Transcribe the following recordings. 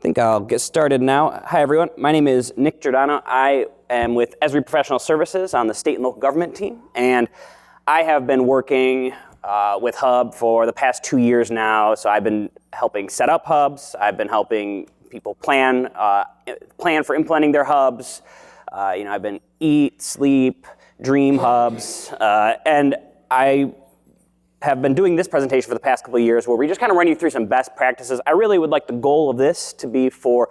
I think I'll get started now. Hi, everyone. My name is Nick Giordano. I am with Esri Professional Services on the state and local government team, and I have been working with Hub for the past 2 years now. So I've been helping set up hubs. I've been helping people plan for implementing their hubs. I've been eat, sleep, dream hubs, and I have been doing this presentation for the past couple of years where we just kind of run you through some best practices. I really would like the goal of this to be for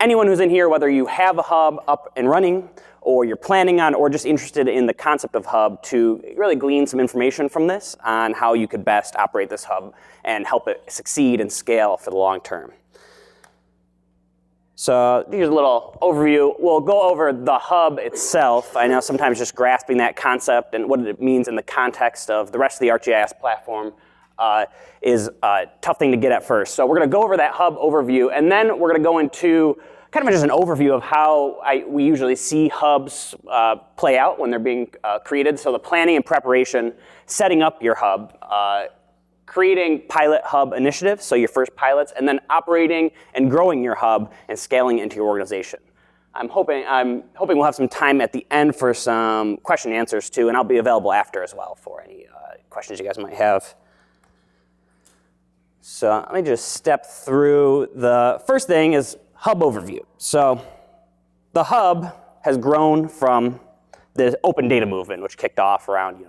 anyone who's in here, whether you have a hub up and running or you're planning on or just interested in the concept of hub, to really glean some information from this on how you could best operate this hub and help it succeed and scale for the long term. So here's a little overview. We'll go over the hub itself. I know sometimes just grasping that concept and what it means in the context of the rest of the ArcGIS platform is a tough thing to get at first. So we're going to go over that hub overview, and then we're going to go into kind of just an overview of how we usually see hubs play out when they're being created. So the planning and preparation, setting up your hub, creating pilot hub initiatives, so your first pilots, and then operating and growing your hub and scaling into your organization. I'm hoping we'll have some time at the end for some question and answers too, and I'll be available after as well for any questions you guys might have. So let me just step through. The first thing is hub overview. So the hub has grown from the open data movement, which kicked off around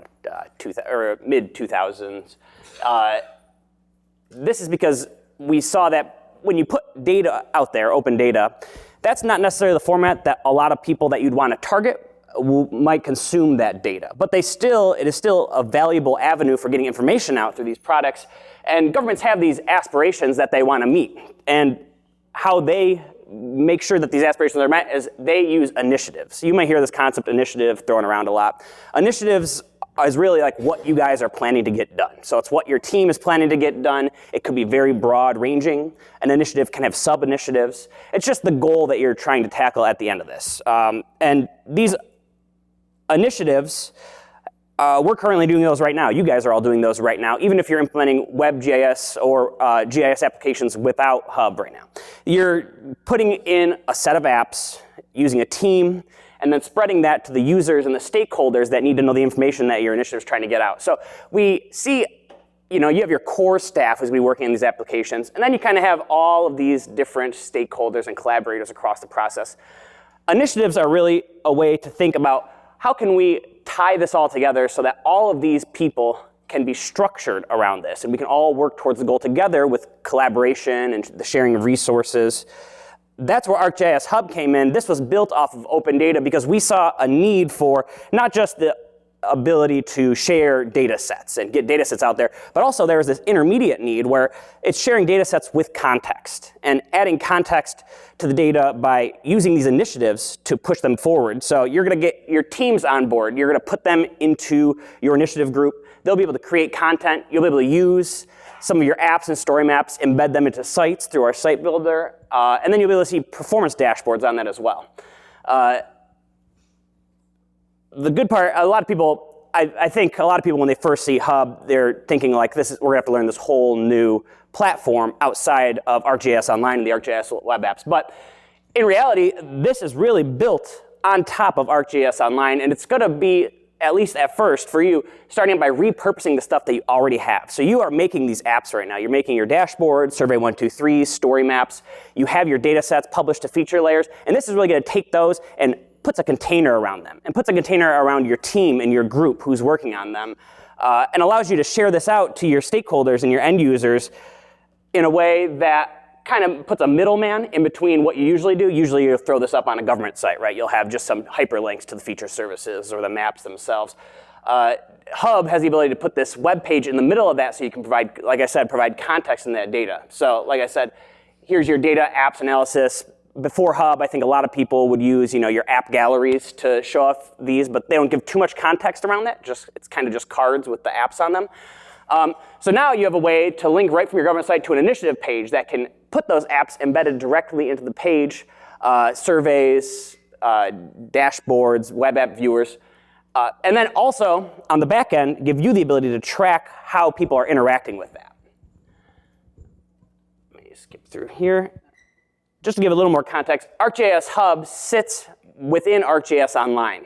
mid-2000s. This is because we saw that when you put data out there, open data, that's not necessarily the format that a lot of people that you'd want to target might consume that data. But it is still a valuable avenue for getting information out through these products. And governments have these aspirations that they want to meet. And how they make sure that these aspirations are met is they use initiatives. You might hear this concept initiative thrown around a lot. Initiatives is really like what you guys are planning to get done. So it's what your team is planning to get done. It could be very broad ranging. An initiative can have sub-initiatives. It's just the goal that you're trying to tackle at the end of this. And these initiatives, we're currently doing those right now. You guys are all doing those right now, even if you're implementing WebGIS or GIS applications without Hub right now. You're putting in a set of apps, using a team, and then spreading that to the users and the stakeholders that need to know the information that your initiative is trying to get out. So we see, you have your core staff who's going to be working on these applications, and then you kind of have all of these different stakeholders and collaborators across the process. Initiatives are really a way to think about how can we tie this all together so that all of these people can be structured around this, and we can all work towards the goal together with collaboration and the sharing of resources. That's where ArcGIS Hub came in. This was built off of open data because we saw a need for not just the ability to share data sets and get data sets out there, but also there was this intermediate need where it's sharing data sets with context and adding context to the data by using these initiatives to push them forward. So you're going to get your teams on board. You're going to put them into your initiative group. They'll be able to create content. You'll be able to use some of your apps and story maps, embed them into sites through our site builder, and then you'll be able to see performance dashboards on that as well. The good part, I think a lot of people when they first see Hub, they're thinking like we're gonna have to learn this whole new platform outside of ArcGIS Online and the ArcGIS web apps. But in reality, this is really built on top of ArcGIS Online, and it's gonna be, at least at first for you, starting by repurposing the stuff that you already have. So you are making these apps right now. You're making your dashboards, Survey 123, story maps. You have your data sets published to feature layers, and this is really gonna take those and puts a container around them, and puts a container around your team and your group who's working on them, and allows you to share this out to your stakeholders and your end users in a way that kind of puts a middleman in between what you usually do. Usually you'll throw this up on a government site, right? You'll have just some hyperlinks to the feature services or the maps themselves. Hub has the ability to put this web page in the middle of that so you can provide, like I said, provide context in that data. So like I said, here's your data apps analysis. Before Hub, I think a lot of people would use, your app galleries to show off these, but they don't give too much context around that. It's kind of just cards with the apps on them. So now you have a way to link right from your government site to an initiative page that can put those apps embedded directly into the page, surveys, dashboards, web app viewers, and then also on the back end, give you the ability to track how people are interacting with that. Let me skip through here. just to give a little more context, ArcGIS Hub sits within ArcGIS Online.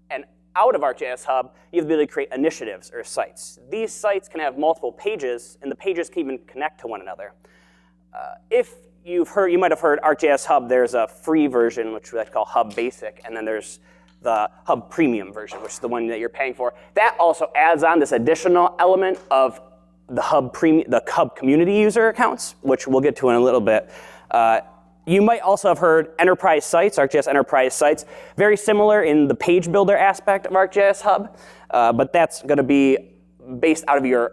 And out of ArcGIS Hub, you have the ability to create initiatives or sites. These sites can have multiple pages, and the pages can even connect to one another. If you might have heard ArcGIS Hub, there's a free version, which we like to call Hub Basic, and then there's the Hub Premium version, which is the one that you're paying for. That also adds on this additional element of the Hub community user accounts, which we'll get to in a little bit. You might also have heard enterprise sites, ArcGIS enterprise sites, very similar in the page builder aspect of ArcGIS Hub, but that's going to be based out of your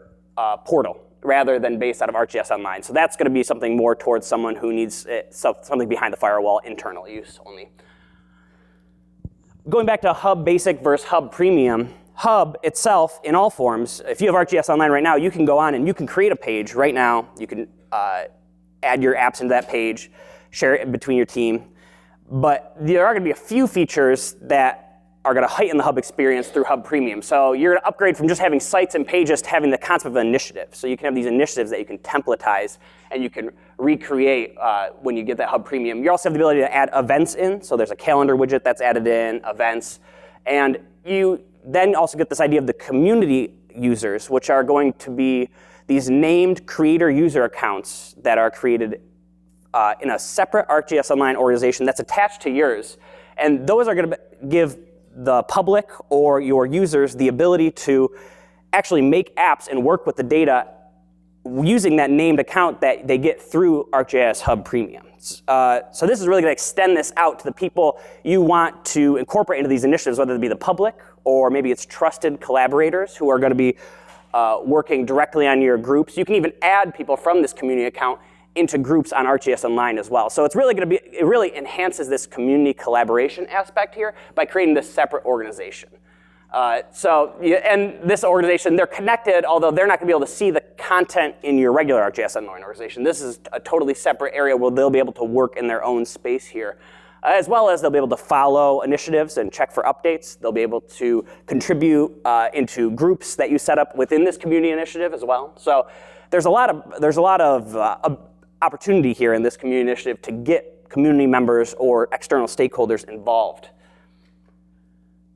portal rather than based out of ArcGIS Online. So that's going to be something more towards someone who needs something behind the firewall, internal use only. Going back to Hub Basic versus Hub Premium, Hub itself, in all forms, if you have ArcGIS Online right now, you can go on and you can create a page right now. You can add your apps into that page, share it between your team. But there are going to be a few features that are going to heighten the Hub experience through Hub Premium. So you're going to upgrade from just having sites and pages to having the concept of an initiative. So you can have these initiatives that you can templatize and you can recreate when you get that Hub Premium. You also have the ability to add events in. So there's a calendar widget that's added in, events. And you then also get this idea of the community users, which are going to be these named creator user accounts that are created in a separate ArcGIS Online organization that's attached to yours. And those are going to give the public or your users the ability to actually make apps and work with the data using that named account that they get through ArcGIS Hub Premium. So this is really going to extend this out to the people you want to incorporate into these initiatives, whether it be the public or maybe it's trusted collaborators who are going to be working directly on your groups. You can even add people from this community account into groups on ArcGIS Online as well. So it's really going to be, it really enhances this community collaboration aspect here by creating this separate organization. And this organization, they're connected, although they're not going to be able to see the content in your regular ArcGIS Online organization. This is a totally separate area where they'll be able to work in their own space here. As well as they'll be able to follow initiatives and check for updates. They'll be able to contribute into groups that you set up within this community initiative as well. So there's a lot of opportunity here in this community initiative to get community members or external stakeholders involved.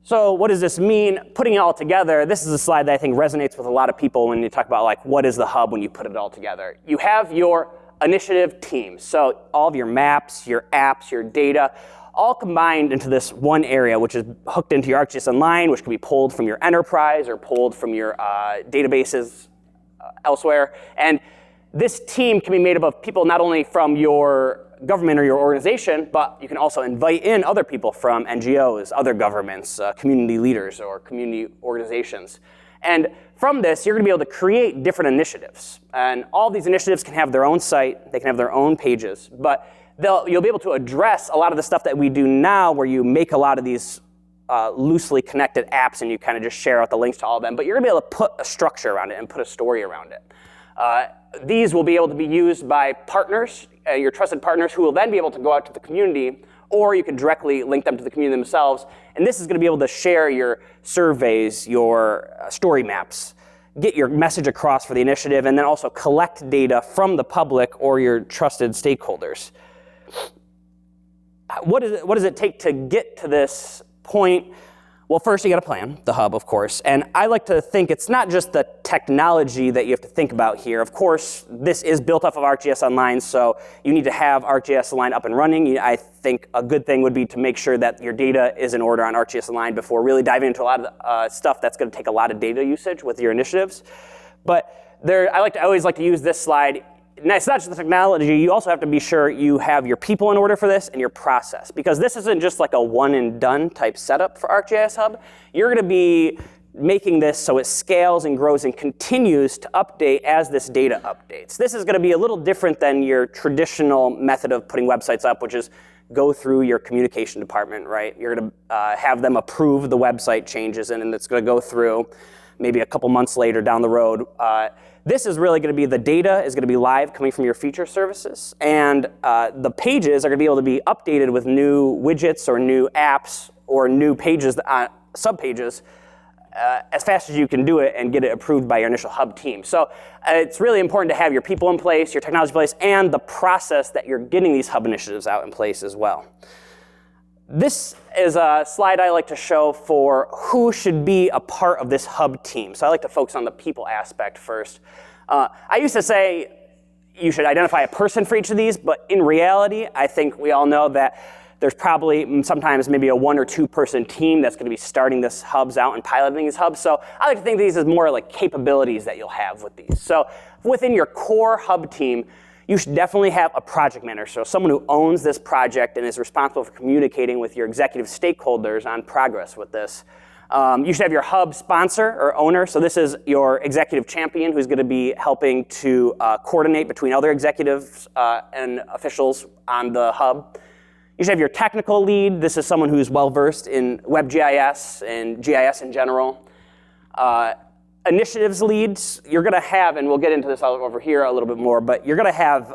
So what does this mean? Putting it all together, this is a slide that I think resonates with a lot of people when you talk about like what is the hub when you put it all together. You have your initiative teams. So all of your maps, your apps, your data, all combined into this one area, which is hooked into your ArcGIS Online, which can be pulled from your enterprise or pulled from your databases elsewhere. And this team can be made up of people not only from your government or your organization, but you can also invite in other people from NGOs, other governments, community leaders, or community organizations. And from this, you're going to be able to create different initiatives. And all these initiatives can have their own site, they can have their own pages, but you'll be able to address a lot of the stuff that we do now where you make a lot of these loosely connected apps and you kind of just share out the links to all of them, but you're going to be able to put a structure around it and put a story around it. These will be able to be used by partners, your trusted partners, who will then be able to go out to the community, or you can directly link them to the community themselves. And this is going to be able to share your surveys, your story maps, get your message across for the initiative, and then also collect data from the public or your trusted stakeholders. What does it take to get to this point? Well, first you got to plan, the hub, of course. And I like to think it's not just the technology that you have to think about here. Of course, this is built off of ArcGIS Online, so you need to have ArcGIS Online up and running. I think a good thing would be to make sure that your data is in order on ArcGIS Online before really diving into a lot of stuff that's going to take a lot of data usage with your initiatives. But I always like to use this slide. And it's not just the technology, you also have to be sure you have your people in order for this and your process. Because this isn't just like a one and done type setup for ArcGIS Hub. You're going to be making this so it scales and grows and continues to update as this data updates. This is going to be a little different than your traditional method of putting websites up, which is go through your communication department, right? You're going to have them approve the website changes, and it's going to go through maybe a couple months later down the road. This is really going to be the data is going to be live coming from your feature services, and the pages are going to be able to be updated with new widgets or new apps or new pages, sub-pages as fast as you can do it and get it approved by your initial hub team. So it's really important to have your people in place, your technology in place, and the process that you're getting these hub initiatives out in place as well. This is a slide I like to show for who should be a part of this hub team. So I like to focus on the people aspect first. I used to say you should identify a person for each of these, but in reality, I think we all know that there's probably sometimes maybe a 1 or 2 person team that's going to be starting this hubs out and piloting these hubs. So I like to think of these as more like capabilities that you'll have with these. So within your core hub team, you should definitely have a project manager, so someone who owns this project and is responsible for communicating with your executive stakeholders on progress with this. You should have your hub sponsor or owner, so this is your executive champion who's going to be helping to coordinate between other executives and officials on the hub. You should have your technical lead. This is someone who's well-versed in WebGIS and GIS in general. Initiatives leads, you're going to have, and we'll get into this over here a little bit more, but you're going to have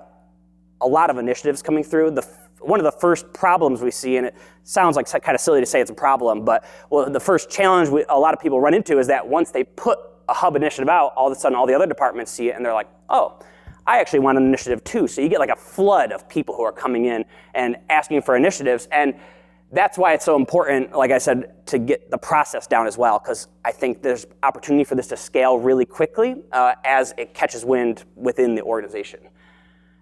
a lot of initiatives coming through. One of the first problems we see, and it sounds like kind of silly to say it's a problem, but the first challenge a lot of people run into is that once they put a hub initiative out, all of a sudden all the other departments see it and they're like, oh, I actually want an initiative too. So you get like a flood of people who are coming in and asking for initiatives. And that's why it's so important, like I said, to get the process down as well, because I think there's opportunity for this to scale really quickly as it catches wind within the organization.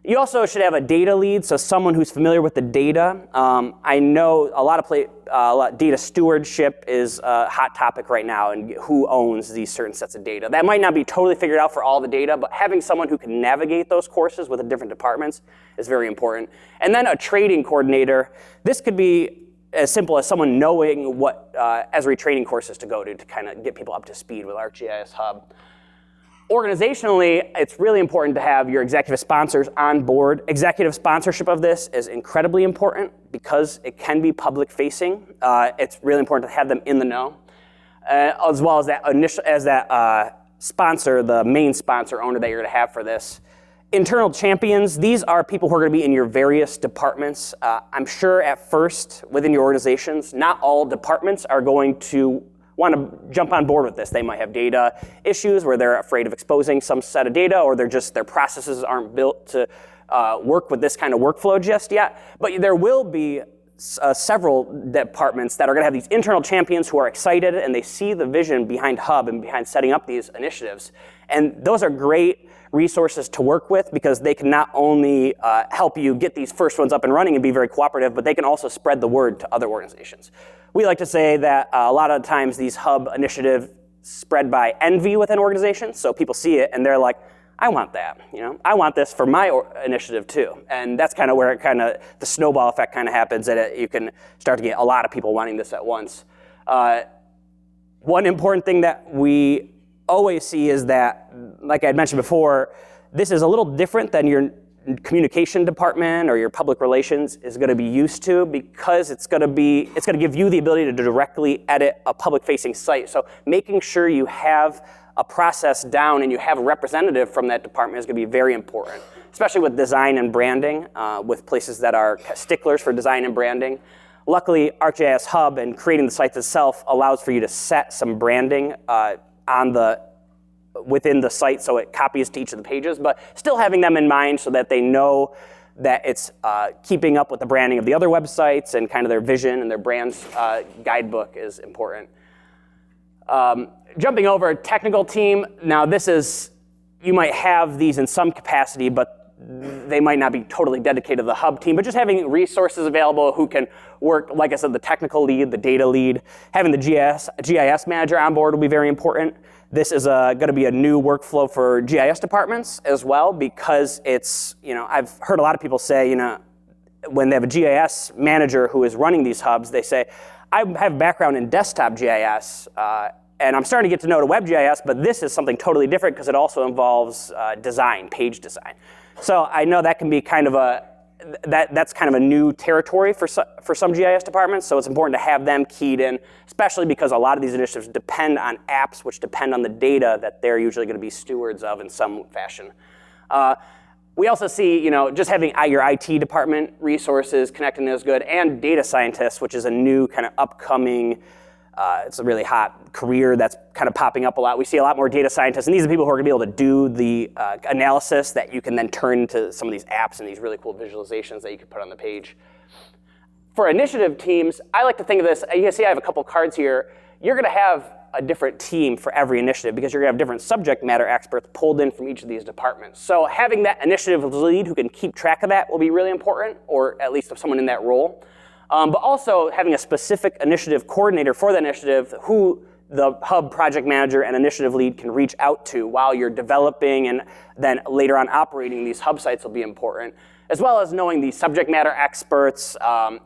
You also should have a data lead, so someone who's familiar with the data. I know a lot of data stewardship is a hot topic right now, and who owns these certain sets of data. That might not be totally figured out for all the data, but having someone who can navigate those courses with the different departments is very important. And then a trading coordinator. This could be as simple as someone knowing what Esri training courses to go to kind of get people up to speed with ArcGIS Hub. Organizationally, it's really important to have your executive sponsors on board. Executive sponsorship of this is incredibly important because it can be public facing. It's really important to have them in the know, as well as that sponsor, the main sponsor owner that you're going to have for this. Internal champions, these are people who are going to be in your various departments. I'm sure at first within your organizations, not all departments are going to want to jump on board with this. They might have data issues where they're afraid of exposing some set of data, or their processes aren't built to work with this kind of workflow just yet. But there will be several departments that are going to have these internal champions who are excited and they see the vision behind Hub and behind setting up these initiatives. And those are great resources to work with because they can not only help you get these first ones up and running and be very cooperative, but they can also spread the word to other organizations. We like to say that a lot of times these hub initiatives spread by envy within organizations. So people see it and they're like, I want that, I want this for my initiative too. And that's kind of where the snowball effect kind of happens, and you can start to get a lot of people wanting this at once. One important thing that we always see is that, like I had mentioned before, this is a little different than your communication department or your public relations is going to be used to, because it's going to give you the ability to directly edit a public-facing site. So making sure you have a process down and you have a representative from that department is going to be very important, especially with design and branding, with places that are sticklers for design and branding. Luckily, ArcGIS Hub and creating the site itself allows for you to set some branding within the site so it copies to each of the pages, but still having them in mind so that they know that it's keeping up with the branding of the other websites and kind of their vision and their brand's guidebook is important. Jumping over, technical team. Now you might have these in some capacity, but they might not be totally dedicated to the hub team, but just having resources available who can work, like I said, the technical lead, the data lead. Having the GIS Manager on board will be very important. This is going to be a new workflow for GIS departments as well, because it's, I've heard a lot of people say, when they have a GIS manager who is running these hubs, they say, I have a background in desktop GIS, and I'm starting to get to know the WebGIS, but this is something totally different because it also involves design, page design. So I know that can be that's kind of a new territory for some GIS departments, so it's important to have them keyed in, especially because a lot of these initiatives depend on apps which depend on the data that they're usually going to be stewards of in some fashion. We also see, just having your IT department resources connecting is good, and data scientists, which is a new kind of upcoming It's a really hot career that's kind of popping up a lot. We see a lot more data scientists, and these are the people who are going to be able to do the analysis that you can then turn into some of these apps and these really cool visualizations that you can put on the page. For initiative teams, I like to think of this, you can see I have a couple cards here. You're going to have a different team for every initiative because you're going to have different subject matter experts pulled in from each of these departments. So having that initiative lead who can keep track of that will be really important, or at least someone in that role. But also having a specific initiative coordinator for that initiative who the hub project manager and initiative lead can reach out to while you're developing and then later on operating these hub sites will be important, as well as knowing the subject matter experts,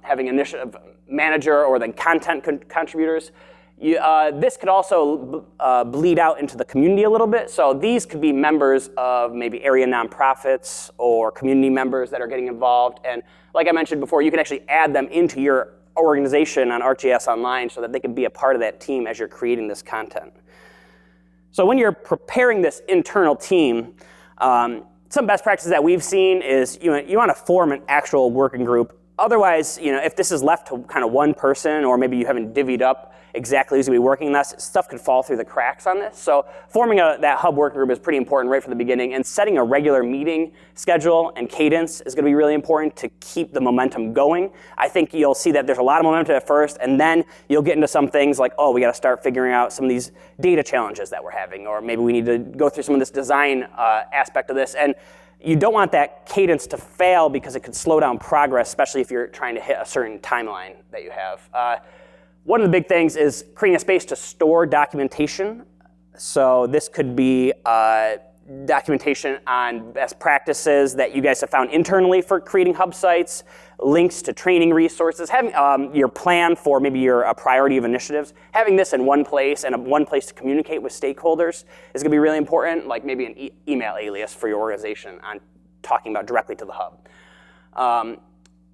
having initiative manager or then content contributors. This could also bleed out into the community a little bit. So these could be members of maybe area nonprofits or community members that are getting involved. And like I mentioned before, you can actually add them into your organization on ArcGIS Online so that they can be a part of that team as you're creating this content. So when you're preparing this internal team, some best practices that we've seen is you want to form an actual working group. Otherwise, if this is left to kind of one person, or maybe you haven't divvied up exactly who's going to be working on this, stuff could fall through the cracks on this. So forming that hub working group is pretty important right from the beginning, and setting a regular meeting schedule and cadence is going to be really important to keep the momentum going. I think you'll see that there's a lot of momentum at first, and then you'll get into some things like, oh, we got to start figuring out some of these data challenges that we're having, or maybe we need to go through some of this design aspect of this. And you don't want that cadence to fail because it could slow down progress, especially if you're trying to hit a certain timeline that you have. One of the big things is creating a space to store documentation. So this could be documentation on best practices that you guys have found internally for creating hub sites, links to training resources, having your plan for maybe your priority of initiatives. Having this in one place and one place to communicate with stakeholders is going to be really important, like maybe an email alias for your organization on talking about directly to the hub.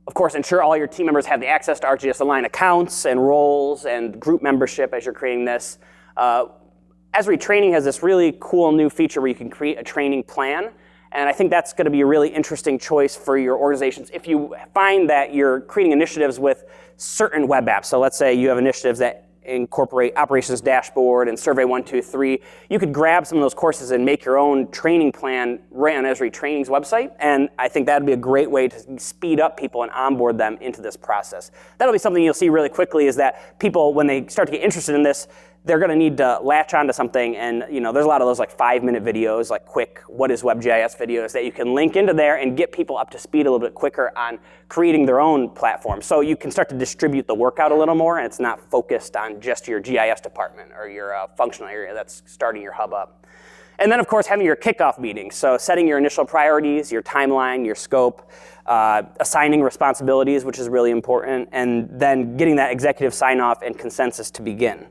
Of course, ensure all your team members have the access to ArcGIS Align accounts and roles and group membership as you're creating this. Esri Training has this really cool new feature where you can create a training plan. And I think that's going to be a really interesting choice for your organizations. If you find that you're creating initiatives with certain web apps, so let's say you have initiatives that incorporate Operations Dashboard and Survey 123, you could grab some of those courses and make your own training plan right on Esri Training's website. And I think that would be a great way to speed up people and onboard them into this process. That'll be something you'll see really quickly, is that people, when they start to get interested in this, they're going to need to latch onto something, and there's a lot of those like 5-minute videos, like quick what is WebGIS videos that you can link into there and get people up to speed a little bit quicker on creating their own platform. So you can start to distribute the work out a little more, and it's not focused on just your GIS department or your functional area that's starting your hub up. And then, of course, having your kickoff meetings. So setting your initial priorities, your timeline, your scope, assigning responsibilities, which is really important, and then getting that executive sign-off and consensus to begin.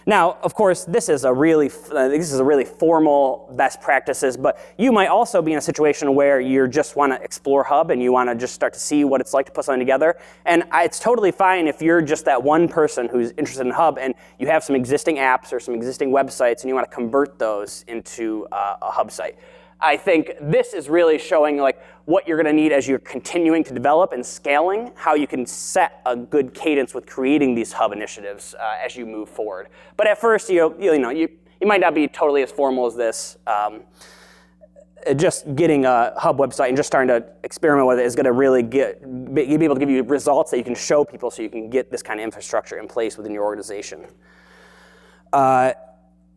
Now, of course, this is a really formal best practices, but you might also be in a situation where you just want to explore Hub and you want to just start to see what it's like to put something together. And it's totally fine if you're just that one person who's interested in Hub and you have some existing apps or some existing websites and you want to convert those into a Hub site. I think this is really showing like what you're going to need as you're continuing to develop and scaling, how you can set a good cadence with creating these hub initiatives as you move forward. But at first, you might not be totally as formal as this. Just getting a hub website and just starting to experiment with it is going to really be able to give you results that you can show people, so you can get this kind of infrastructure in place within your organization.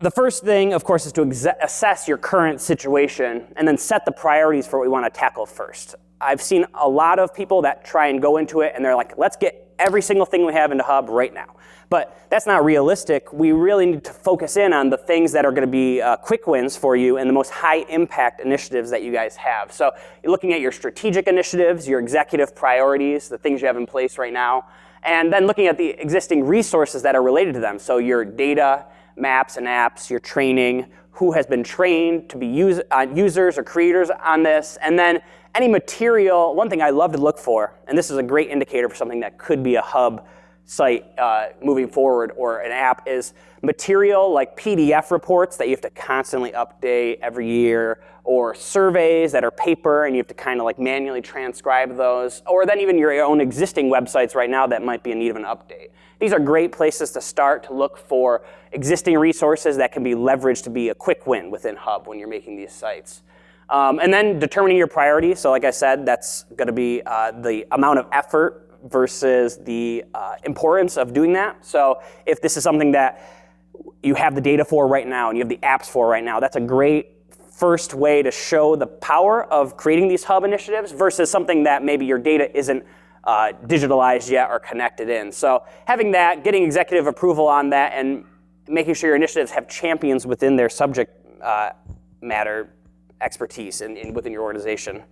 The first thing, of course, is to assess your current situation and then set the priorities for what we want to tackle first. I've seen a lot of people that try and go into it and they're like, let's get every single thing we have into Hub right now. But that's not realistic. We really need to focus in on the things that are going to be quick wins for you and the most high impact initiatives that you guys have. So you're looking at your strategic initiatives, your executive priorities, the things you have in place right now, and then looking at the existing resources that are related to them. So your data, maps and apps, your training, who has been trained to be users or creators on this, and then any material. One thing I love to look for, and this is a great indicator for something that could be a hub site moving forward or an app, is material like PDF reports that you have to constantly update every year, or surveys that are paper and you have to kind of like manually transcribe those, or then even your own existing websites right now that might be in need of an update. These are great places to start to look for existing resources that can be leveraged to be a quick win within Hub when you're making these sites. And then determining your priorities. So like I said, that's going to be the amount of effort versus the importance of doing that. So if this is something that you have the data for right now and you have the apps for right now, that's a great first way to show the power of creating these Hub initiatives versus something that maybe your data isn't digitalized yet or connected in. So having that, getting executive approval on that, and making sure your initiatives have champions within their subject matter expertise within your organization.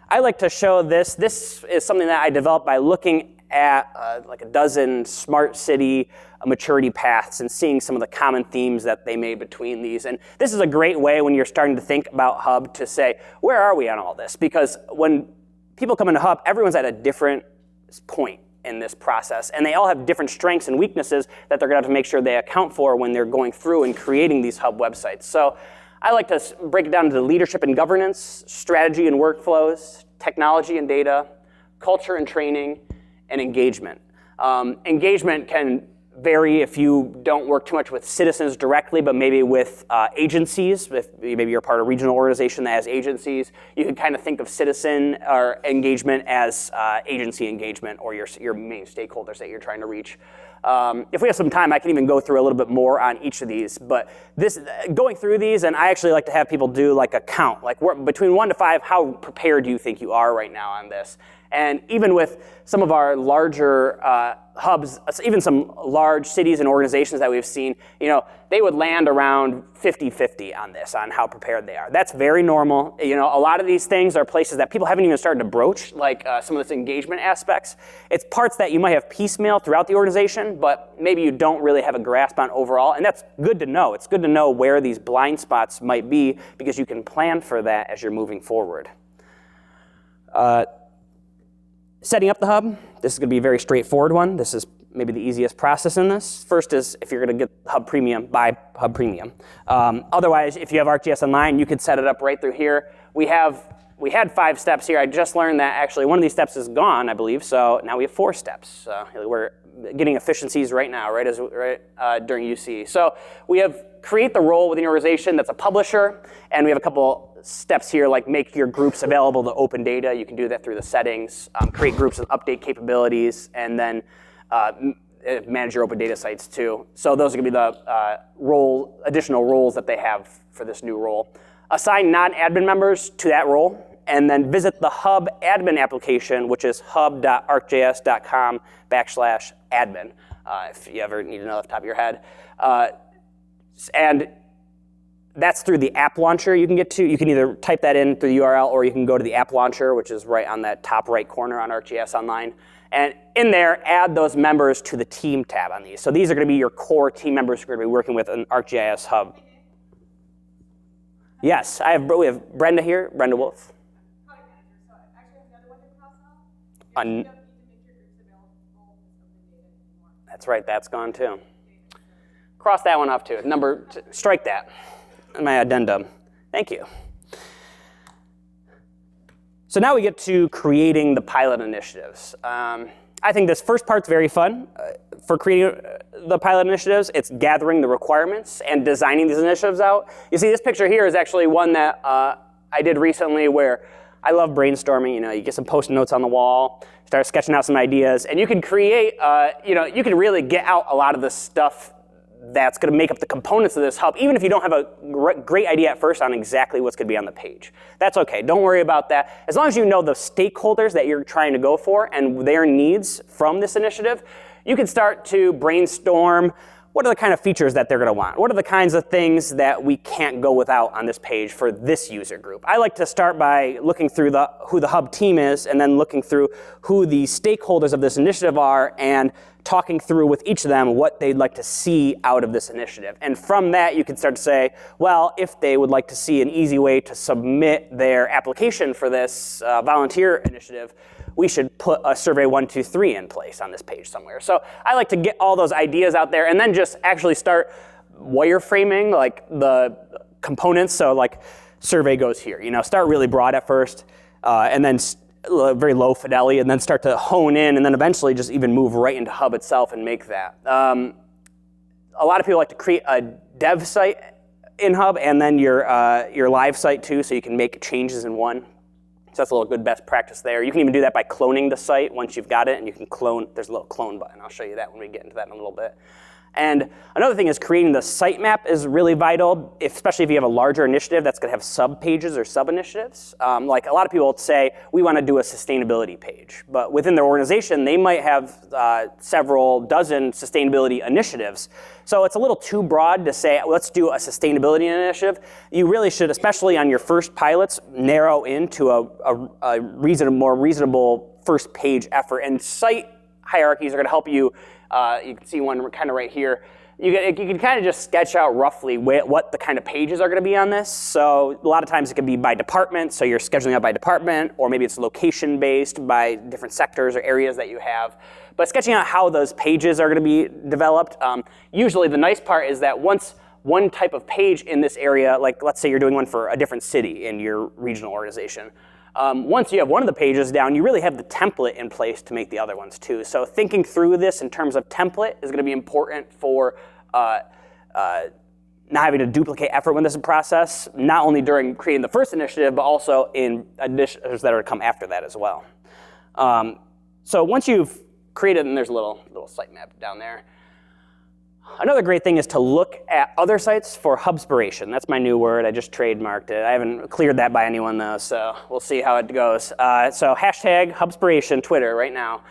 I like to show this. This is something that I developed by looking at like a dozen smart city maturity paths and seeing some of the common themes that they made between these. And this is a great way when you're starting to think about Hub to say, where are we on all this? Because when people come into Hub, everyone's at a different point in this process, and they all have different strengths and weaknesses that they're going to have to make sure they account for when they're going through and creating these Hub websites. So I like to break it down into leadership and governance, strategy and workflows, technology and data, culture and training, and engagement. Engagement can vary if you don't work too much with citizens directly, but maybe with agencies. If maybe you're part of a regional organization that has agencies, you can kind of think of citizen or engagement as agency engagement or your main stakeholders that you're trying to reach. If we have some time, I can even go through a little bit more on each of these. But this, going through these, and I actually like to have people do like a count, like between 1 to 5, how prepared do you think you are right now on this? And even with some of our larger hubs, even some large cities and organizations that we've seen, they would land around 50-50 on this, on how prepared they are. That's very normal. A lot of these things are places that people haven't even started to broach, like some of this engagement aspects. It's parts that you might have piecemeal throughout the organization, but maybe you don't really have a grasp on overall, and that's good to know. It's good to know where these blind spots might be because you can plan for that as you're moving forward. Setting up the Hub, this is going to be a very straightforward one. This is maybe the easiest process in this. First is if you're going to get Hub Premium, buy Hub Premium. Otherwise, if you have ArcGIS Online, you could set it up right through here. We had 5 steps here. I just learned that actually one of these steps is gone, I believe, so now we have 4 steps. We're getting efficiencies right now, right during UC. So we have create the role within your organization that's a publisher, and we have a couple steps here, like make your groups available to open data. You can do that through the settings, create groups with update capabilities, and then manage your open data sites too. So those are going to be the additional roles that they have for this new role. Assign non-admin members to that role, and then visit the Hub admin application, which is hub.arcgis.com/admin, if you ever need to know off the top of your head. And that's through the app launcher you can get to. You can either type that in through the URL, or you can go to the app launcher, which is right on that top right corner on ArcGIS Online. And in there, add those members to the team tab on these. So these are going to be your core team members who are going to be working with an ArcGIS Hub. Yes, we have Brenda here, Brenda Wolf. That's right, that's gone too. Cross that one off too. Strike that in my addendum. Thank you. So now we get to creating the pilot initiatives. I think this first part's very fun. For creating the pilot initiatives, it's gathering the requirements and designing these initiatives out. You see, this picture here is actually one that I did recently where I love brainstorming. You get some Post-it notes on the wall, start sketching out some ideas, and you can create, you can really get out a lot of the stuff that's going to make up the components of this hub, even if you don't have a great idea at first on exactly what's going to be on the page. That's okay. Don't worry about that. As long as you know the stakeholders that you're trying to go for and their needs from this initiative, you can start to brainstorm what are the kind of features that they're going to want. What are the kinds of things that we can't go without on this page for this user group? I like to start by looking through who the hub team is, and then looking through who the stakeholders of this initiative are, and talking through with each of them what they'd like to see out of this initiative. And from that, you can start to say, well, if they would like to see an easy way to submit their application for this volunteer initiative, we should put a survey 1, 2, 3 in place on this page somewhere. So I like to get all those ideas out there and then just actually start wireframing like the components. So like survey goes here, start really broad at first, and then very low fidelity, and then start to hone in, and then eventually just even move right into Hub itself and make that. A lot of people like to create a dev site in Hub and then your live site too, so you can make changes in one. So that's a little good best practice there. You can even do that by cloning the site once you've got it, and you can clone. There's a little clone button. I'll show you that when we get into that in a little bit. And another thing is creating the sitemap is really vital, especially if you have a larger initiative that's going to have sub-pages or sub-initiatives. Like a lot of people would say, we want to do a sustainability page. But within their organization, they might have several dozen sustainability initiatives. So it's a little too broad to say, let's do a sustainability initiative. You really should, especially on your first pilots, narrow into a more reasonable first page effort. And site hierarchies are going to help you. You can see one kind of right here. You can kind of just sketch out roughly what the kind of pages are going to be on this. So a lot of times it can be by department, so you're scheduling out by department, or maybe it's location-based by different sectors or areas that you have. But sketching out how those pages are going to be developed, usually the nice part is that once one type of page in this area, like let's say you're doing one for a different city in your regional organization, once you have one of the pages down, you really have the template in place to make the other ones too. So thinking through this in terms of template is going to be important for not having to duplicate effort when this is a process, not only during creating the first initiative, but also in initiatives that are to come after that as well. So once you've created, and there's a little sitemap down there. Another great thing is to look at other sites for Hubspiration. That's my new word. I just trademarked it. I haven't cleared that by anyone though, so we'll see how it goes. So hashtag Hubspiration Twitter right now.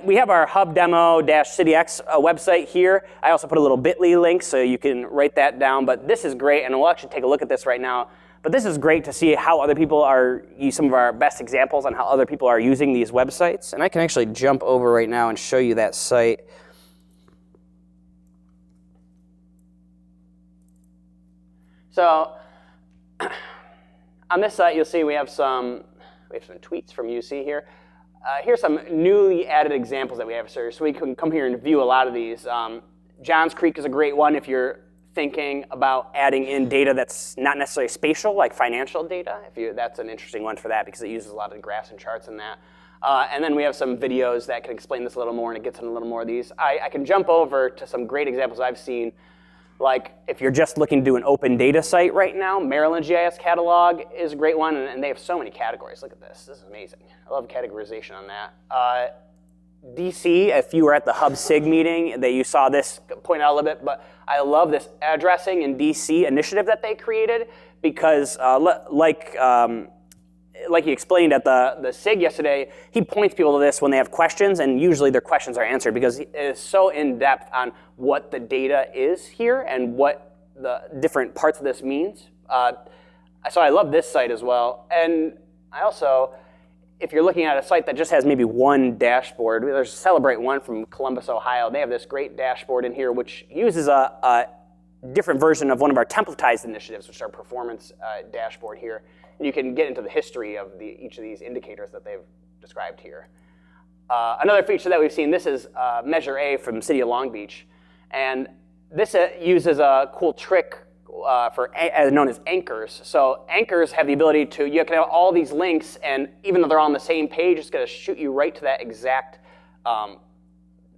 We have our Hub demo-CityX website here. I also put a little bit.ly link so you can write that down. But this is great, and we'll actually take a look at this right now. But this is great to see how other people some of our best examples on how other people are using these websites. And I can actually jump over right now and show you that site. So on this site, you'll see we have some tweets from UC here. Here's some newly added examples that we have, so we can come here and view a lot of these. Johns Creek is a great one if you're thinking about adding in data that's not necessarily spatial, like financial data. That's an interesting one for that because it uses a lot of graphs and charts in that. And then we have some videos that can explain this a little more, and it gets in a little more of these. I can jump over to some great examples I've seen. Like if you're just looking to do an open data site right now, Maryland GIS catalog is a great one, and they have so many categories. Look at this. This is amazing. I love categorization on that. DC, if you were at the Hub SIG meeting, you saw this point out a little bit, but I love this addressing in DC initiative that they created because like he explained at the SIG yesterday, he points people to this when they have questions, and usually their questions are answered because it is so in-depth on what the data is here and what the different parts of this means. So I love this site as well. And I also, if you're looking at a site that just has maybe one dashboard, there's Celebrate One from Columbus, Ohio. They have this great dashboard in here which uses a different version of one of our templatized initiatives, which is our performance dashboard here. And you can get into the history of each of these indicators that they've described here. Another feature that we've seen, this is Measure A from City of Long Beach. And this uses a cool trick known as anchors. So anchors have the ability to, you can have all these links, and even though they're all on the same page, it's going to shoot you right to that exact,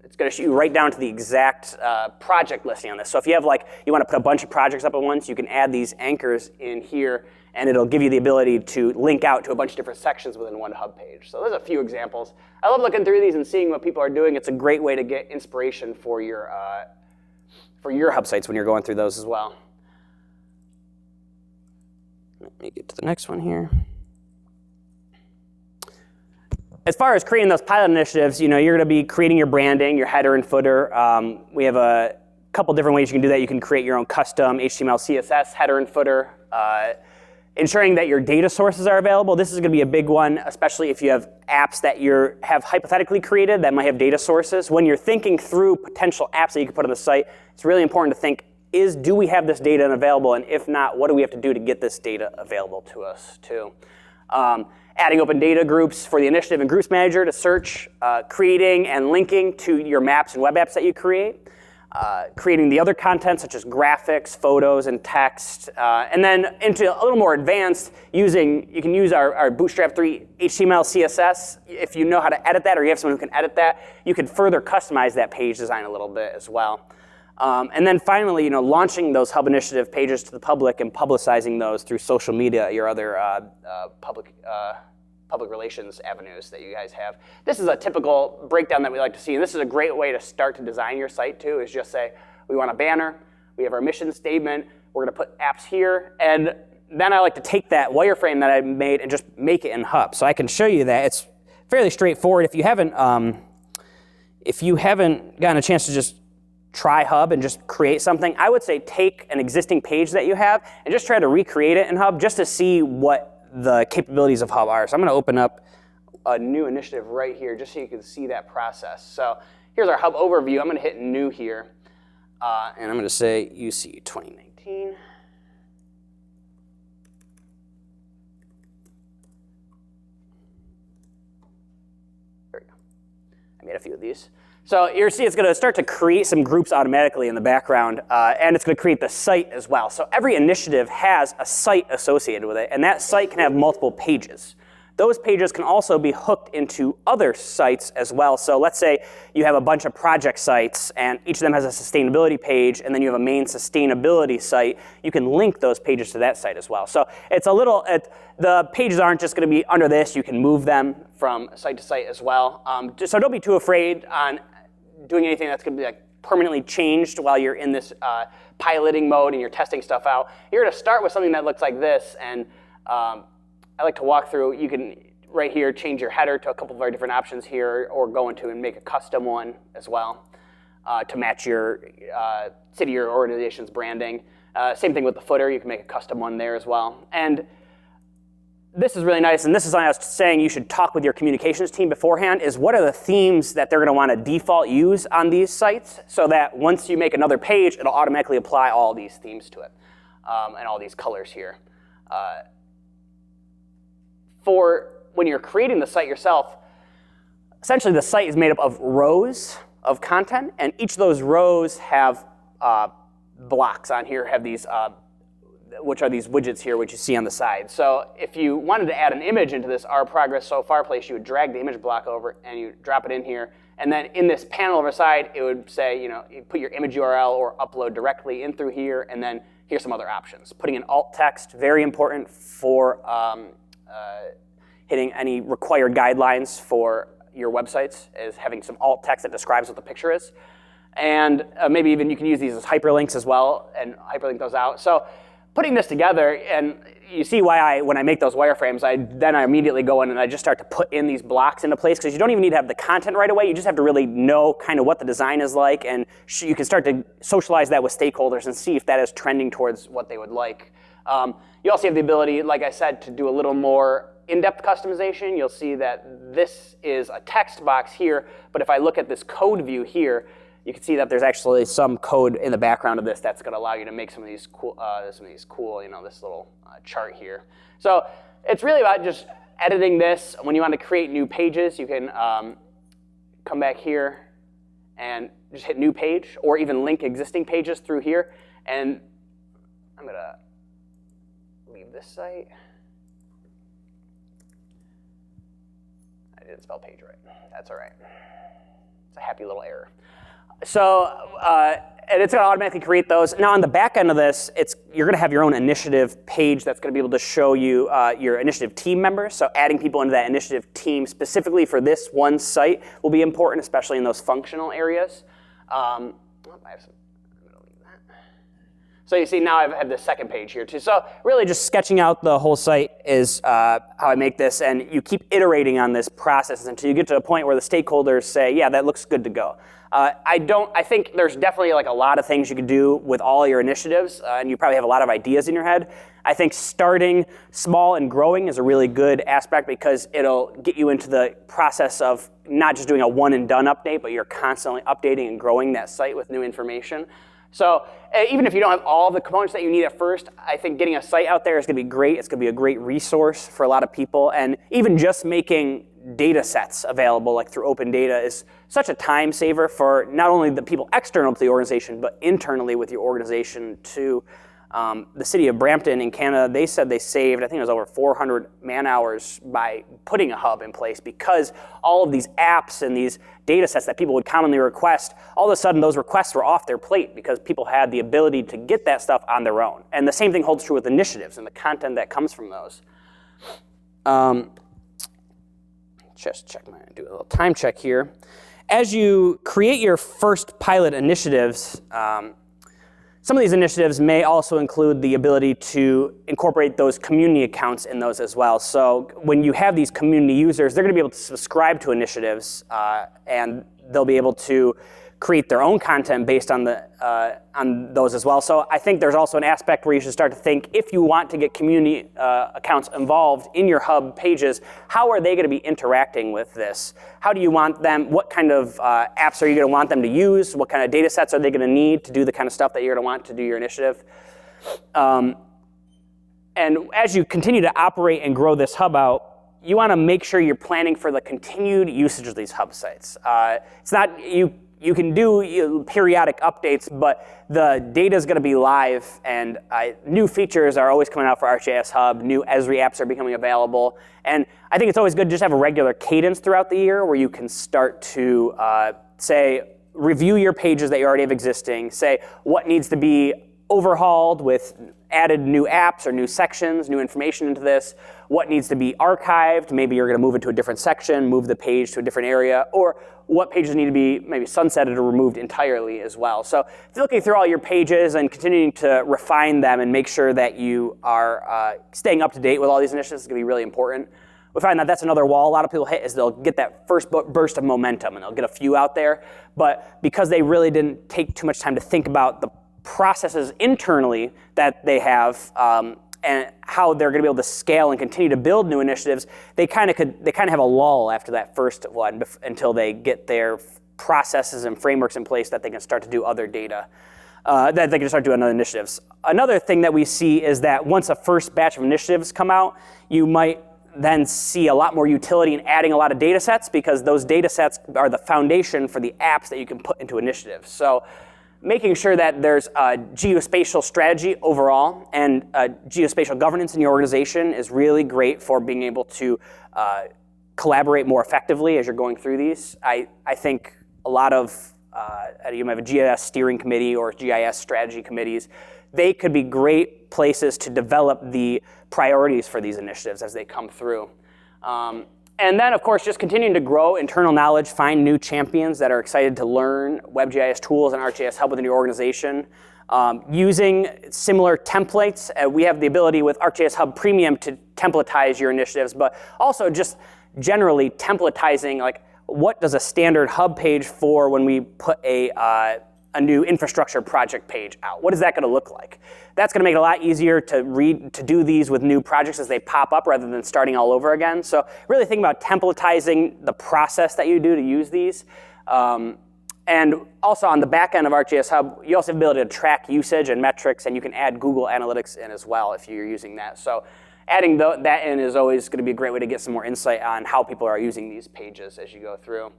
it's going to shoot you right down to the exact project listing on this. So if you have you want to put a bunch of projects up at once, you can add these anchors in here, and it'll give you the ability to link out to a bunch of different sections within one Hub page. So there's a few examples. I love looking through these and seeing what people are doing. It's a great way to get inspiration for your Hub sites when you're going through those as well. Let me get to the next one here. As far as creating those pilot initiatives, you're going to be creating your branding, your header and footer. We have a couple different ways you can do that. You can create your own custom HTML, CSS header and footer. Ensuring that your data sources are available. This is going to be a big one, especially if you have apps that you have hypothetically created that might have data sources. When you're thinking through potential apps that you can put on the site, it's really important to think, do we have this data available? And if not, what do we have to do to get this data available to us too? Adding open data groups for the initiative and GIS Manager to search, creating and linking to your maps and web apps that you create. creating the other content such as graphics, photos, and text, and then into a little more advanced, you can use our Bootstrap 3 HTML, CSS. If you know how to edit that or you have someone who can edit that, you can further customize that page design a little bit as well. And then finally, launching those Hub Initiative pages to the public and publicizing those through social media, your other public relations avenues that you guys have. This is a typical breakdown that we like to see, and this is a great way to start to design your site too, is just say, we want a banner, we have our mission statement, we're gonna put apps here, and then I like to take that wireframe that I made and just make it in Hub. So I can show you that. It's fairly straightforward. If you haven't gotten a chance to just try Hub and just create something, I would say take an existing page that you have and just try to recreate it in Hub just to see what the capabilities of Hub are. So I'm going to open up a new initiative right here just so you can see that process. So here's our Hub overview. I'm going to hit new here, and I'm going to say UC 2019. There we go. I made a few of these. So you'll see it's going to start to create some groups automatically in the background, and it's going to create the site as well. So every initiative has a site associated with it, and that site can have multiple pages. Those pages can also be hooked into other sites as well. So let's say you have a bunch of project sites, and each of them has a sustainability page, and then you have a main sustainability site. You can link those pages to that site as well. So it's a little, the pages aren't just going to be under this. You can move them from site to site as well. So don't be too afraid on doing anything that's going to be permanently changed while you're in this piloting mode and you're testing stuff out. You're going to start with something that looks like this, and I like to walk through. You can, right here, change your header to a couple of our different options here, or go into and make a custom one as well to match your city or organization's branding. Same thing with the footer. You can make a custom one there as well. And this is really nice, and this is something I was saying you should talk with your communications team beforehand, is what are the themes that they're going to want to default use on these sites, so that once you make another page, it'll automatically apply all these themes to it, and all these colors here. For when you're creating the site yourself, essentially the site is made up of rows of content, and each of those rows have blocks on here, have these which are these widgets here, which you see on the side. So if you wanted to add an image into this Our Progress So Far place, you would drag the image block over and you drop it in here. And then in this panel over side, it would say, you put your image URL or upload directly in through here, and then here's some other options. Putting in alt text, very important for hitting any required guidelines for your websites, is having some alt text that describes what the picture is. And maybe even you can use these as hyperlinks as well and hyperlink those out. So putting this together, and you see why when I make those wireframes, I immediately go in and I just start to put in these blocks into place, because you don't even need to have the content right away. You just have to really know kind of what the design is like, and you can start to socialize that with stakeholders and see if that is trending towards what they would like. You also have the ability, like I said, to do a little more in-depth customization. You'll see that this is a text box here, but if I look at this code view here, you can see that there's actually some code in the background of this that's going to allow you to make some of these cool, this little chart here. So it's really about just editing this. When you want to create new pages, you can come back here and just hit new page, or even link existing pages through here. And I'm going to leave this site. I didn't spell page right. That's all right. It's a happy little error. So, and it's going to automatically create those. Now on the back end of this, you're going to have your own initiative page that's going to be able to show you your initiative team members. So adding people into that initiative team specifically for this one site will be important, especially in those functional areas. So you see now I have the second page here too. So really just sketching out the whole site is how I make this, and you keep iterating on this process until you get to a point where the stakeholders say, yeah, that looks good to go. I think there's definitely a lot of things you can do with all your initiatives, and you probably have a lot of ideas in your head. I think starting small and growing is a really good aspect, because it'll get you into the process of not just doing a one and done update, but you're constantly updating and growing that site with new information. So even if you don't have all the components that you need at first, I think getting a site out there is going to be great. It's going to be a great resource for a lot of people. And even just making data sets available, like through open data, is such a time saver for not only the people external to the organization, but internally with your organization too. The city of Brampton in Canada, they said they saved, I think it was over 400 man hours by putting a hub in place, because all of these apps and these data sets that people would commonly request, all of a sudden those requests were off their plate because people had the ability to get that stuff on their own. And the same thing holds true with initiatives and the content that comes from those. Just do a little time check here. As you create your first pilot initiatives, some of these initiatives may also include the ability to incorporate those community accounts in those as well. So when you have these community users, they're going to be able to subscribe to initiatives, and they'll be able to create their own content based on those as well. So I think there's also an aspect where you should start to think, if you want to get community accounts involved in your hub pages, how are they going to be interacting with this? How do you want them, what kind of apps are you going to want them to use? What kind of data sets are they going to need to do the kind of stuff that you're going to want to do your initiative? And as you continue to operate and grow this hub out, you want to make sure you're planning for the continued usage of these hub sites. It's not, you can do periodic updates, but the data is going to be live, and new features are always coming out for ArcGIS Hub. New Esri apps are becoming available. And I think it's always good to just have a regular cadence throughout the year where you can start to, review your pages that you already have existing, say what needs to be overhauled with added new apps or new sections, new information into this, what needs to be archived, maybe you're going to move it to a different section, move the page to a different area, or what pages need to be maybe sunsetted or removed entirely as well. So looking through all your pages and continuing to refine them and make sure that you are staying up to date with all these initiatives is going to be really important. We find that that's another wall a lot of people hit, is they'll get that first burst of momentum and they'll get a few out there, but because they really didn't take too much time to think about the processes internally that they have and how they're going to be able to scale and continue to build new initiatives, they kind of have a lull after that first one until they get their processes and frameworks in place that they can start to do other data, that they can start doing other initiatives. Another thing that we see is that once a first batch of initiatives come out, you might then see a lot more utility in adding a lot of data sets, because those data sets are the foundation for the apps that you can put into initiatives. So making sure that there's a geospatial strategy overall and geospatial governance in your organization is really great for being able to collaborate more effectively as you're going through these. I think a lot of, you might have a GIS steering committee or GIS strategy committees. They could be great places to develop the priorities for these initiatives as they come through. And then, of course, just continuing to grow internal knowledge, find new champions that are excited to learn WebGIS tools and ArcGIS Hub within your organization. Using similar templates. We have the ability with ArcGIS Hub Premium to templatize your initiatives, but also just generally templatizing, like what does a standard hub page for when we put a new infrastructure project page out? What is that going to look like? That's going to make it a lot easier to do these with new projects as they pop up rather than starting all over again. So really think about templatizing the process that you do to use these. And also on the back end of ArcGIS Hub, you also have the ability to track usage and metrics, and you can add Google Analytics in as well if you're using that. So adding that in is always going to be a great way to get some more insight on how people are using these pages as you go through.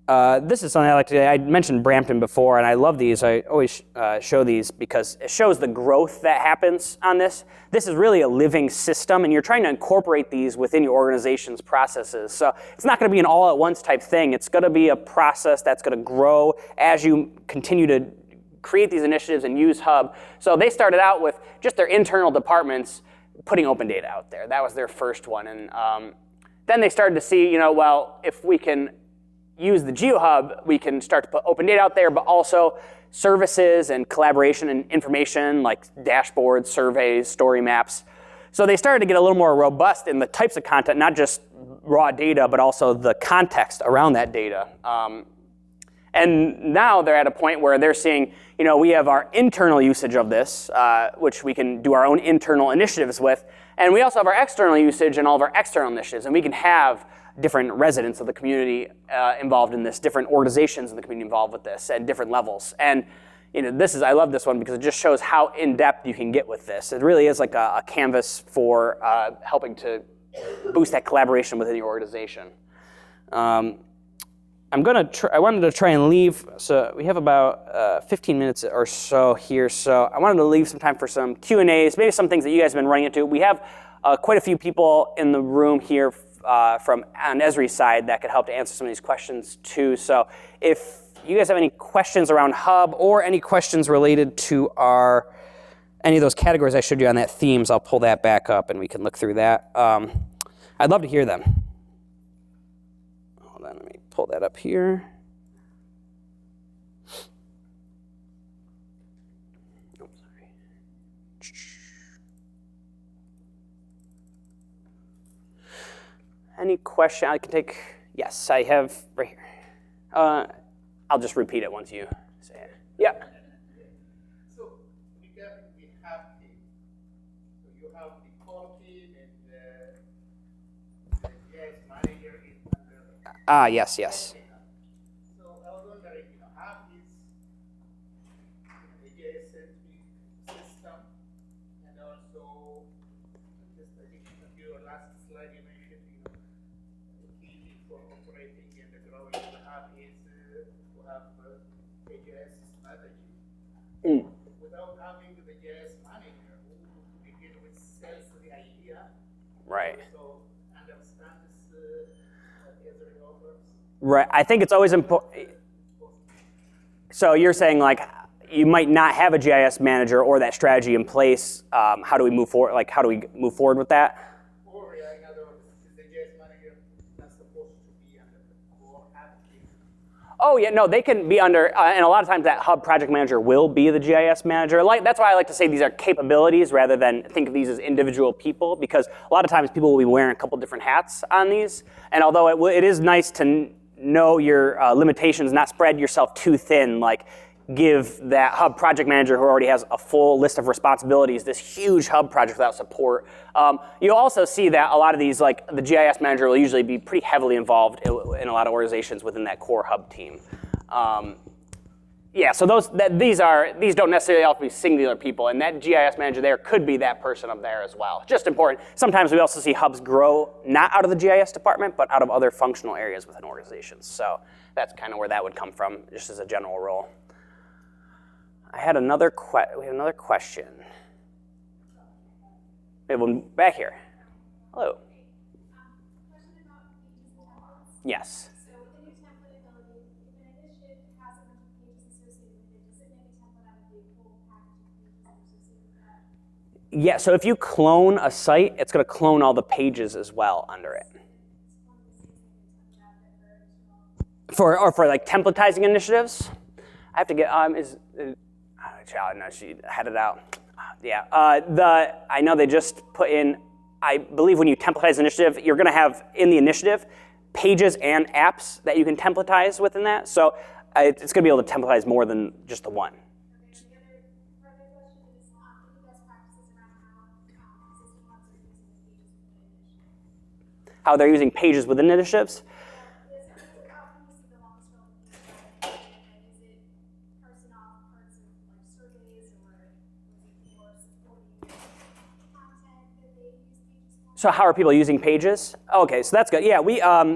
This is something I like to do. I mentioned Brampton before, and I love these. I always show these because it shows the growth that happens on this. This is really a living system, and you're trying to incorporate these within your organization's processes. So it's not going to be an all-at-once type thing. It's going to be a process that's going to grow as you continue to create these initiatives and use Hub. So they started out with just their internal departments putting open data out there. That was their first one. And then they started to see, well, if we can use the GeoHub, we can start to put open data out there, but also services and collaboration and information like dashboards, surveys, story maps. So they started to get a little more robust in the types of content, not just raw data, but also the context around that data. And now they're at a point where they're seeing, we have our internal usage of this, which we can do our own internal initiatives with, and we also have our external usage and all of our external initiatives, and we can have different residents of the community involved in this, different organizations in the community involved with this, and different levels. And I love this one because it just shows how in-depth you can get with this. It really is like a canvas for helping to boost that collaboration within your organization. I wanted to try and leave, so we have about 15 minutes or so here, so I wanted to leave some time for some Q&As, maybe some things that you guys have been running into. We have quite a few people in the room here from on Esri's side that could help to answer some of these questions too. So if you guys have any questions around Hub or any questions related to any of those categories I showed you on that themes, I'll pull that back up and we can look through that. I'd love to hear them. Hold on, let me pull that up here. Oh, sorry. Any question I can take? Yes, I have right here. I'll just repeat it once you say it. Yeah. So regarding the Hub team, so you have the core team and the GIS Manager is under. Yes, yes. So I was wondering, Hub is a GIS-centric system, and also just I think your last slide you mentioned, the key thing for operating and growing the Hub is to have a GIS strategy. Without having the GIS Manager, who begin with sells the idea, Right. so understands what Esri offers. Right. I think it's always important. So you're saying like you might not have a GIS manager or that strategy in place. How do we move forward? Like how do we move forward with that? Or in other words, the GIS Manager not supposed to be under the core Hub team. Oh yeah, no, they can be under, and a lot of times that Hub project manager will be the GIS manager. That's why I like to say these are capabilities rather than think of these as individual people, because a lot of times people will be wearing a couple different hats on these. And although it is nice to know your limitations, not spread yourself too thin, like give that Hub project manager who already has a full list of responsibilities this huge Hub project without support. You'll also see that a lot of these, like the GIS manager will usually be pretty heavily involved in a lot of organizations within that core Hub team. Yeah, so these don't necessarily have to be singular people, and that GIS manager there could be that person up there as well. Just important. Sometimes we also see Hubs grow not out of the GIS department, but out of other functional areas within organizations. So that's kind of where that would come from, just as a general rule. We had another question. We have one back here. Hello. Yes. So within your template ability, if an initiative has a bunch of pages associated with it, does it make a template out of the whole package of pages associated with that? Yeah, so if you clone a site, it's going to clone all the pages as well under it. For like templatizing initiatives, I have to get no, she had it out. Yeah, I know they just put in. I believe when you templatize an initiative, you're going to have in the initiative pages and apps that you can templatize within that. So it's going to be able to templatize more than just the one. Okay, the other further question is any best practices around how existing hubs are using the pages within an initiative? How they're using pages within initiatives. How can you see the long scroll? Is it parsing off parts of like surveys, or is it more supporting content that they use pages for? So how are people using pages? Okay, so that's good. Yeah,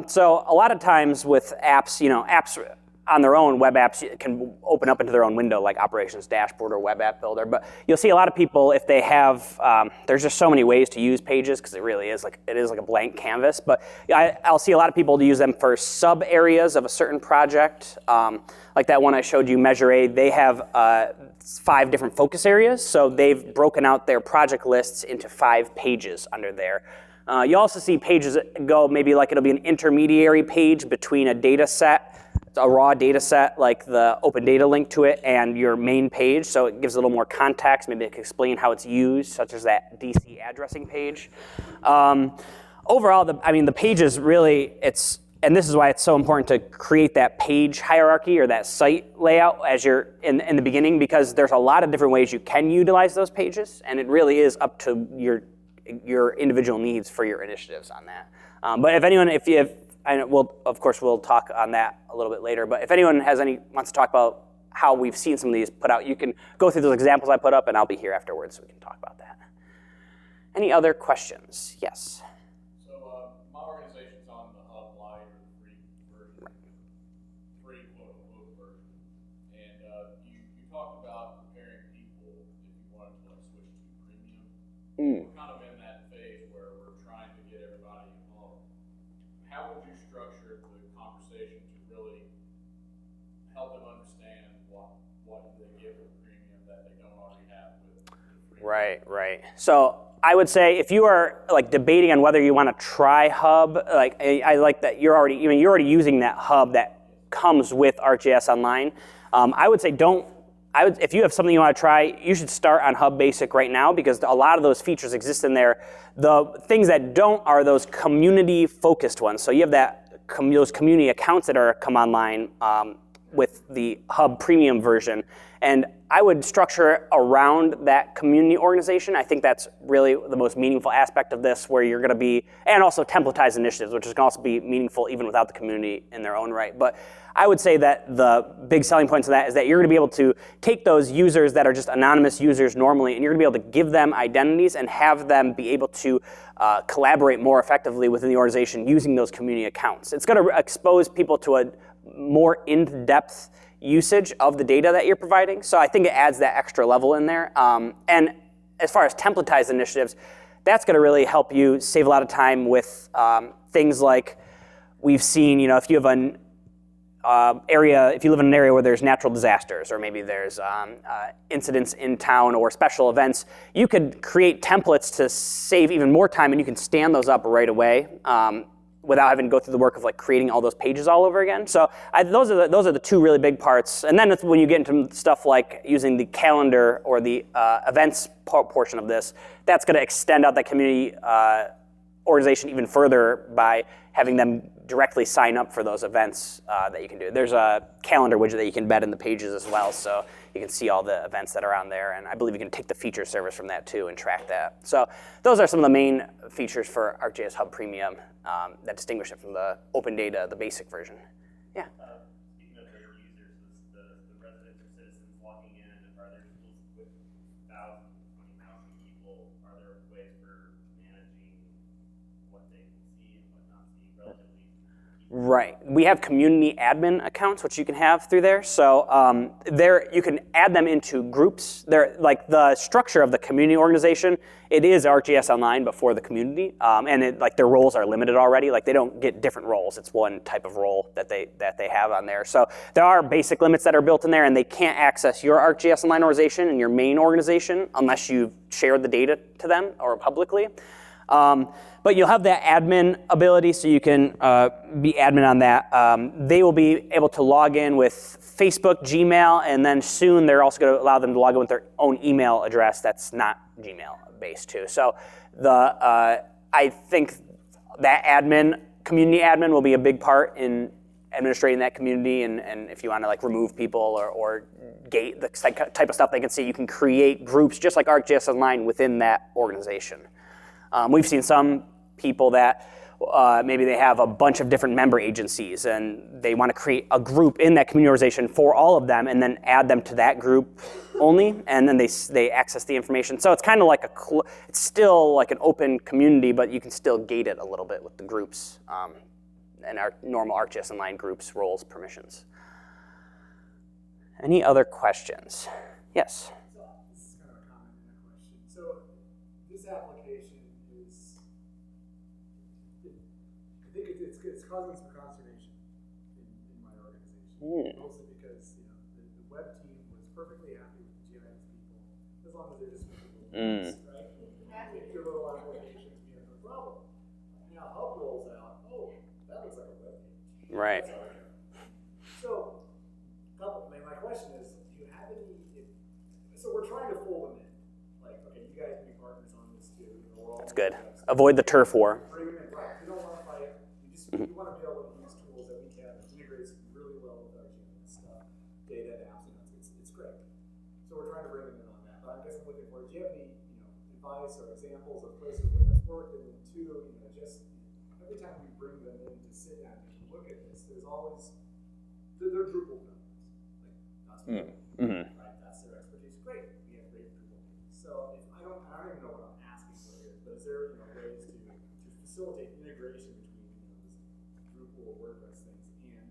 so a lot of times with apps, apps on their own, web apps can open up into their own window, like Operations Dashboard or Web App Builder. But you'll see a lot of people, if they have, there's just so many ways to use pages because it really is like a blank canvas. But I'll see a lot of people to use them for sub areas of a certain project, like that one I showed you, Measure Aid. They have 5 different focus areas, so they've broken out their project lists into 5 pages under there. You also see pages that go maybe like it'll be an intermediary page between a data set, a raw data set, like the open data link to it, and your main page, so it gives a little more context. Maybe it can explain how it's used, such as that DC addressing page. Overall, the pages really, and this is why it's so important to create that page hierarchy or that site layout as you're in the beginning, because there's a lot of different ways you can utilize those pages, and it really is up to your individual needs for your initiatives on that. But if of course, we'll talk on that a little bit later. But if anyone wants to talk about how we've seen some of these put out, you can go through those examples I put up, and I'll be here afterwards so we can talk about that. Any other questions? Yes. So my organization's on the Hub Lite or the free version, free quote unquote version, and you talked about preparing people if you wanted to like switch to premium. We're kind of in that phase where we're trying to get everybody involved. How would you structure the conversation to really help them understand what they get with premium that they don't already have with free? Right. So I would say if you are like debating on whether you want to try Hub, like I like that you're already using that Hub that comes with ArcGIS Online. I would say if you have something you want to try, you should start on Hub Basic right now because a lot of those features exist in there. The things that don't are those community-focused ones. So you have those community accounts that are come online with the Hub Premium version. And I would structure around that community organization. I think that's really the most meaningful aspect of this, where you're going to be, and also templatized initiatives, which can also be meaningful even without the community in their own right. But I would say that the big selling points of that is that you're going to be able to take those users that are just anonymous users normally, and you're going to be able to give them identities and have them be able to collaborate more effectively within the organization using those community accounts. It's going to expose people to a more in-depth usage of the data that you're providing. So I think it adds that extra level in there. And as far as templatized initiatives, that's going to really help you save a lot of time with things like we've seen, if you have an if you live in an area where there's natural disasters or maybe there's incidents in town or special events, you could create templates to save even more time, and you can stand those up right away without having to go through the work of like creating all those pages all over again. So those are the two really big parts. And then it's when you get into stuff like using the calendar or the events portion of this, that's going to extend out that community organization even further by having them directly sign up for those events that you can do. There's a calendar widget that you can embed in the pages as well, so you can see all the events that are on there, and I believe you can take the feature service from that too and track that. So those are some of the main features for ArcGIS Hub Premium that distinguish it from the open data, the basic version. Yeah. Speaking of the users, the residents or citizens logging in, are there tools with thousands, 20,000 people? Are there ways for managing what they can see and what not see relatively? Right. We have community admin accounts, which you can have through there. So you can add them into groups. They're like the structure of the community organization. It is ArcGIS Online before the community, and their roles are limited already. Like they don't get different roles. It's one type of role that they have on there. So there are basic limits that are built in there, and they can't access your ArcGIS Online organization and your main organization unless you've shared the data to them or publicly. But you'll have that admin ability, so you can be admin on that. They will be able to log in with Facebook, Gmail, and then soon they're also going to allow them to log in with their own email address that's not Gmail-based too. So I think that community admin will be a big part in administrating that community, and if you want to like remove people or gate the type of stuff they can see, you can create groups just like ArcGIS Online within that organization. We've seen some people that maybe they have a bunch of different member agencies and they want to create a group in that community organization for all of them and then add them to that group only, and then they access the information. So it's kind of like it's still like an open community, but you can still gate it a little bit with the groups and our normal ArcGIS Online groups, roles, permissions. Any other questions? Yes? So this is kind of a comment in that question. So this application is, I think it's causing some consternation in my organization. Mostly because the web team was perfectly happy with the GIS people as long as they're just making little things, right? Make your little applications be no problem. Now Hub rolls out, oh, that looks like a web page. Right. So my question is, do you have any? So we're trying to fold them in. Like, okay, you guys can be partners on this too. That's good. Avoid the turf war. Bring them in, right? We don't want to fight. We want to be able to use tools that we can. It integrates really well with our GIS data and apps, and it's great. So we're trying to bring them in on that. But I guess I'm looking for, do you have any advice or examples of places where that's worked? And then two, just every time we bring them in to sit down and look at this, there's always, they're Drupal developers. Like, that's what Mm-hmm. right? That's their expertise. Great, we have great Drupal. So if I don't even know what I'm asking for here, but is there ways to facilitate integration between this Drupal WordPress things and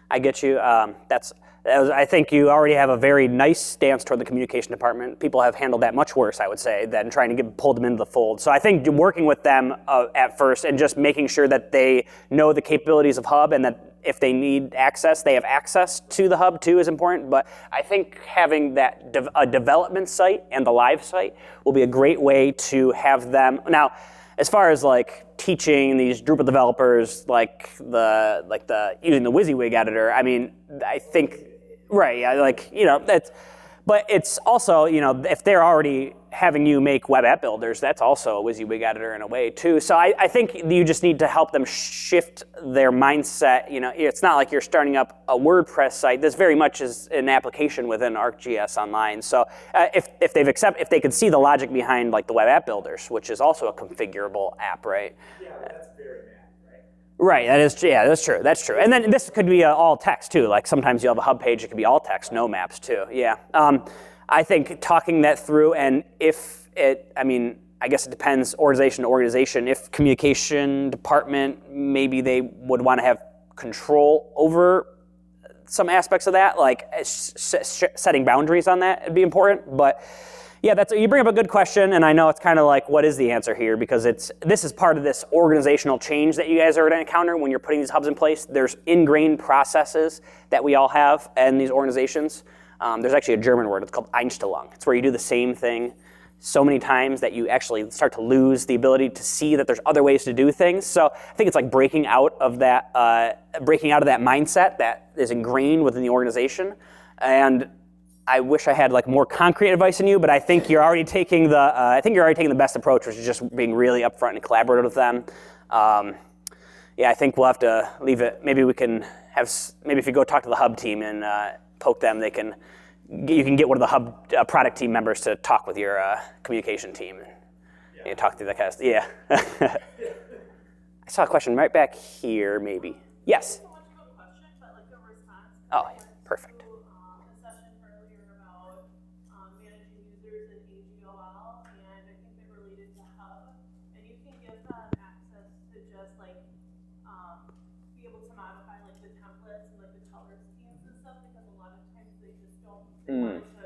I get you. I think you already have a very nice stance toward the communication department. People have handled that much worse, I would say, than trying to pull them into the fold. So I think working with them at first and just making sure that they know the capabilities of Hub and that if they need access, they have access to the Hub too is important. But I think having that a development site and the live site will be a great way to have them. Now, as far as like teaching these Drupal developers like the using the WYSIWYG editor, I mean, I think right, yeah, like that's. But it's also, if they're already having you make web app builders, that's also a WYSIWYG editor in a way too. So I think you just need to help them shift their mindset. It's not like you're starting up a WordPress site. This very much is an application within ArcGIS Online. So if they could see the logic behind like the web app builders, which is also a configurable app, right? yeah, but that's very mad, right? Right, that's true. And then this could be all text too. Like sometimes you'll have a hub page, it could be all text, no maps too. Yeah. I think talking that through, and I guess it depends organization to organization. If communication department, maybe they would want to have control over some aspects of that, like setting boundaries on that would be important. But yeah, you bring up a good question, and I know it's kind of like, what is the answer here? Because this is part of this organizational change that you guys are going to encounter when you're putting these hubs in place. There's ingrained processes that we all have in these organizations. There's actually a German word, it's called Einstellung. It's where you do the same thing so many times that you actually start to lose the ability to see that there's other ways to do things. So I think it's like breaking out of that mindset that is ingrained within the organization. And I wish I had like more concrete advice than you, but I think you're already taking the best approach, which is just being really upfront and collaborative with them. I think we'll have to leave it. Maybe we can maybe if you go talk to the hub team and poke them, you can get one of the hub product team members to talk with your communication team. And talk through that kind of stuff. Yeah. I saw a question right back here, maybe. Yes. So much of a question, but like a response. Oh, perfect. A session earlier about managing users in AGOL, and I think they related to Hub, and you can give them access to just like be able to modify like the templates and like the color schemes and stuff, because a lot of times they just don't want it to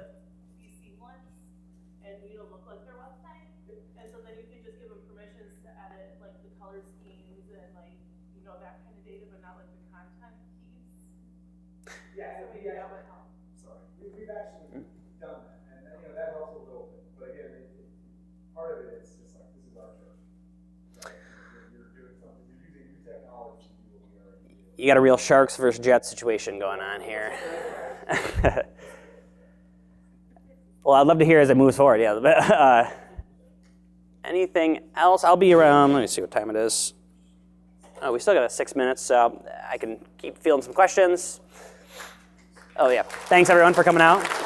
be seamless and look like their website, and so then you can just give them permissions to edit like the color schemes and like that kind of data, but not like the content piece. Yeah, So maybe that would help. sorry. We've actually done that, and that helps a little bit. But again, part of it is just like, this is our church. Right? You're doing something, you're using new technology to do what we already do. You got a real sharks versus jets situation going on here. Well, I'd love to hear as it moves forward. Yeah. Anything else? I'll be around. Let me see what time it is. Oh, we still got 6 minutes, so I can keep fielding some questions. Oh, yeah. Thanks, everyone, for coming out.